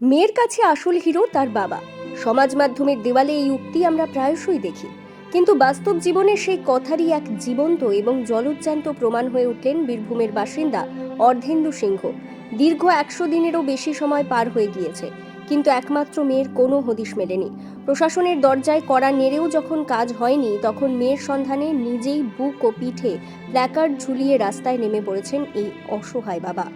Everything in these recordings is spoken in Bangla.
মেয়ের কাছে আসল হিরো তার বাবা। সমাজ মাধ্যমের দেওয়ালে এই উক্তি আমরা প্রায়শই দেখি, কিন্তু বাস্তব জীবনে সেই কথারই এক জীবন্ত এবং জলজ্জান্ত প্রমাণ হয়ে উঠলেন বীরভূমের বাসিন্দা অর্ধেন্দু সিংহ। দীর্ঘ 100 দিনেরও বেশি সময় পার হয়ে গিয়েছে, কিন্তু একমাত্র মেয়ের কোনো হদিশ মেলেনি। প্রশাসনের দরজায় কড়া নেড়েও যখন কাজ হয়নি, তখন মেয়ের সন্ধানে নিজেই বুক ও পিঠে প্ল্যাকার্ড ঝুলিয়ে রাস্তায় নেমে পড়েছেন এই অসহায় বাবা।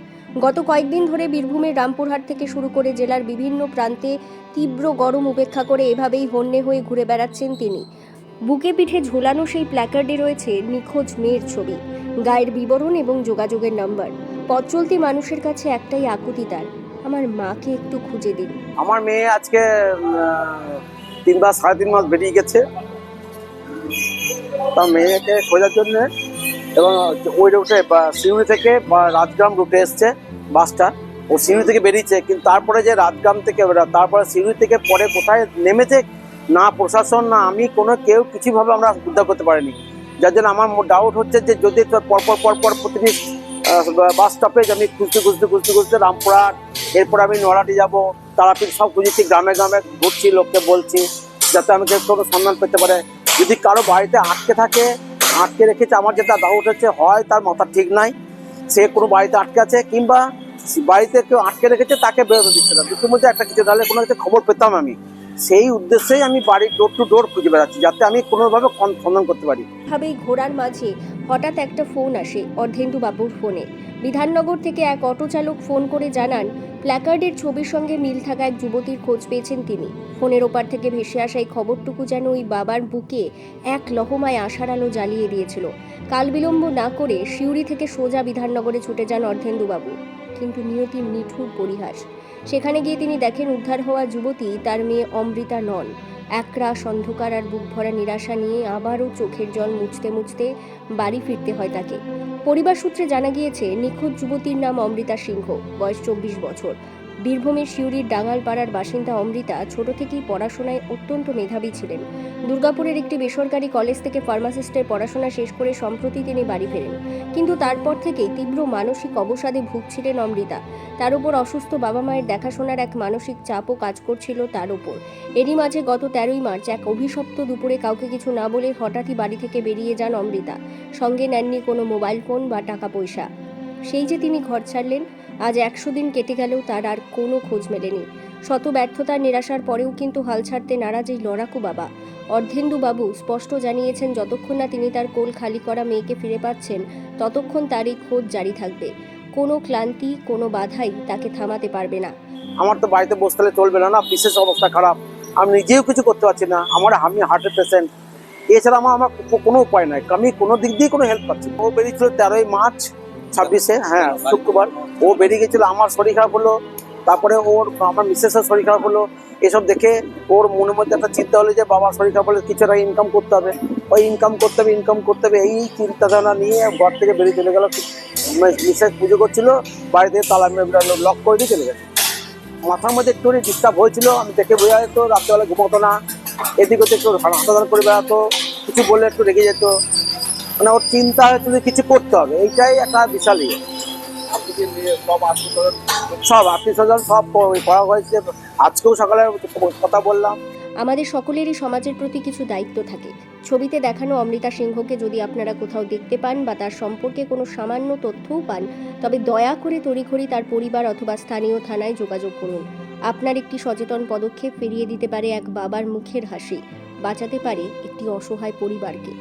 গত কয়েকদিন ধরে বীরভূমের রামপুরহাট থেকে শুরু করে জেলার বিভিন্ন প্রান্তে তীব্র গরম উপেক্ষা করে এভাবেই হন্যে হয়ে ঘুরে বেড়াচ্ছেন তিনি। বুকে পিঠে ঝোলানো সেই প্ল্যাকার্ডে রয়েছে নিখোঁজ মেয়ের ছবি, গায়ের বিবরণ এবং যোগাযোগের নম্বর। পথ চলতি মানুষের কাছে একটাই আকুতি তার, আমার মাকে একটু খুঁজে দিন। আমার মেয়ে আজকে 3 মাস 3.5 মাস বেরিয়ে গেছে তার মেয়েকে খোঁজার জন্য, এবং ওই রুটে সিউড়ি থেকে বা রাজগ্রাম রুটে এসছে বাসটা। ও সিউড়ি থেকে বেরিয়েছে, কিন্তু তারপরে যে রাজগ্রাম থেকে তারপরে সিউড়ি থেকে পরে কোথায় নেমেছে না প্রশাসন না আমি কোনো কেউ কিছুভাবে আমরা উদ্ধার করতে পারিনি। যার জন্য আমার ডাউট হচ্ছে যে যদি পরপর প্রতিটি বাস স্টপেজ আমি খুঁজতে রামপুরহাট, এরপর আমি নড়াটি যাব, তারাপীঠ সব খুঁজেছি, গ্রামে গ্রামে ঘুরছি, লোককে বলছি যাতে আমাকে কোনো সন্ধান পেতে পারে। যদি কারো বাড়িতে আটকে রেখেছে, আমার যেটা ডাউট হচ্ছে হয় তার মাথা ঠিক নাই, সে কোনো বাড়িতে আটকে আছে, কিংবা বাড়িতে কেউ আটকে রেখেছে তাকে বেরোতে দিচ্ছে না। দুটোর মধ্যে একটা কিছু, তাহলে কোনো একটা খবর পেতাম আমি। সেই উদ্দেশ্যেই আমি বাড়ির ডোর টু ডোর খুঁজে বেড়াচ্ছি যাতে আমি কোনোভাবে সন্ধান করতে পারি। ভাবেই ঘোরার মাঝে হঠাৎ একটা ফোন আসে অর্ধেন্দু বাবুর ফোনে। বিধাননগর থেকে এক অটো চালক ফোন করে জানান প্ল্যাকার্ডের ছবির সঙ্গে মিল থাকা এক যুবতীর খোঁজ পেয়েছেন তিনি। ফোনের ওপার থেকে ভেসে আসা এই খবরটুকু যেন ওই বাবার বুকে এক লহমায় আশার আলো জ্বালিয়ে দিয়েছিল। কাল বিলম্ব না করে সিউড়ি থেকে সোজা বিধাননগরে ছুটে যান অর্ধেন্দু বাবু, কিন্তু নিয়তির নিঠুর পরিহাস। সেখানে গিয়ে তিনি দেখেন উদ্ধার হওয়া যুবতী তার মেয়ে অমৃতা নন। একরাশ অন্ধকার আর বুক ভরা নিরাশা নিয়ে আবারও চোখের জল মুছতে মুছতে বাড়ি ফিরতে হয় তাকে। পরিবার সূত্রে জানা গিয়েছে নিখোঁজ যুবতীর নাম অমৃতা সিংহ, বয়স 24 বছর। বীরভূমের সিউড়ির ডাঙ্গালপাড়ার বাসিন্দা অমৃতা ছোট থেকেই পড়াশোনায় অত্যন্ত মেধাবী ছিলেন। দুর্গাপুরের একটি বেসরকারি কলেজ থেকে ফার্মাসিস্টের পড়াশোনা শেষ করে সম্প্রতি তিনি বাড়ি ফেরেন, কিন্তু তারপর থেকেই তীব্র মানসিক অবসাদে ভুগছিলেন অমৃতা। তার উপর অসুস্থ বাবা মায়ের দেখাশোনার এক মানসিক চাপও কাজ করছিল তার উপর। এরই মাঝে গত 13ই মার্চ এক অভিশপ্ত দুপুরে কাউকে কিছু না বলে হঠাৎই বাড়ি থেকে বেরিয়ে যান অমৃতা। সঙ্গে নেননি কোনো মোবাইল ফোন বা টাকা পয়সা। সেই যে তিনি ঘর ছাড়লেন, আজ 100 দিন কেটে গেলেও তার আর কোনো খোঁজ মেলেনি। শত ব্যর্থতার নিরাশার পরেও কিন্তু হাল ছাড়তে নারাজ এই লড়াকু বাবা। অর্ধেন্দু বাবু স্পষ্ট জানিয়েছেন যতক্ষণ না তিনি তার কোল খালি করা মেয়েকে ফিরে পাচ্ছেন, ততক্ষণ তার এই খোঁজ জারি থাকবে। কোনো ক্লান্তি, কোনো বাধাই তাকে থামাতে পারবে না। আমার তো বাড়িতে বসতে হলে চলবে না, বিশেষ অবস্থা খারাপ, আমি নিজেও কিছু করতে পারছি না, আমি হার্টের পেশেন্ট, এছাড়া আমার কোনো উপায় নাই, আমি কোনো দিক দিয়ে কোনো হেল্প পাচ্ছি না। ও বেরিয়েছিল 13ই মার্চ 26-এ, হ্যাঁ শুক্রবার। ও বেরিয়ে গেছিলো, আমার শরীর খারাপ হলো, তারপরে আমার মিসেসের শরীর খারাপ হলো। এসব দেখে ওর মনের মধ্যে একটা চিন্তা হলো যে বাবার শরীর খারাপ হলে কিছু একটা ইনকাম করতে হবে, ওই ইনকাম করতে হবে এই চিন্তাধারণা নিয়ে ঘর থেকে বেরিয়ে চলে গেল। মিসেস পুজো করছিল, বাড়িতে তালা লক করে দিয়ে চলে গেছে। মাথার মধ্যে একটু ডিস্টার্ব হয়েছিল, আমি দেখে বোঝা যেত, রাত্রেবেলা ঘুমাতো না, এদিক ওদিক একটু হাঁটাধান করে বেড়াতো, কিছু বললে একটু রেগে যেত, মানে ওর চিন্তা হয়তো কিছু করতে হবে, এইটাই একটা বিশাল ইয়ে। সব আত্মীয় স্বজন সব করা হয়েছে, আজকেও সকালে কথা বললাম। আমাদের সকলেরই সমাজের প্রতি কিছু দায়িত্ব থাকে। ছবিতে দেখানো অমৃতা সিংহকে যদি আপনারা কোথাও দেখতে পান বা তার সম্পর্কে কোনো সামান্য তথ্যও পান, তবে দয়া করে তড়িঘড়ি তার পরিবার অথবা স্থানীয় থানায় যোগাযোগ করুন। আপনার একটি সচেতন পদক্ষেপ ফিরিয়ে দিতে পারে এক বাবার মুখের হাসি, বাঁচাতে পারে একটি অসহায় পরিবারকে।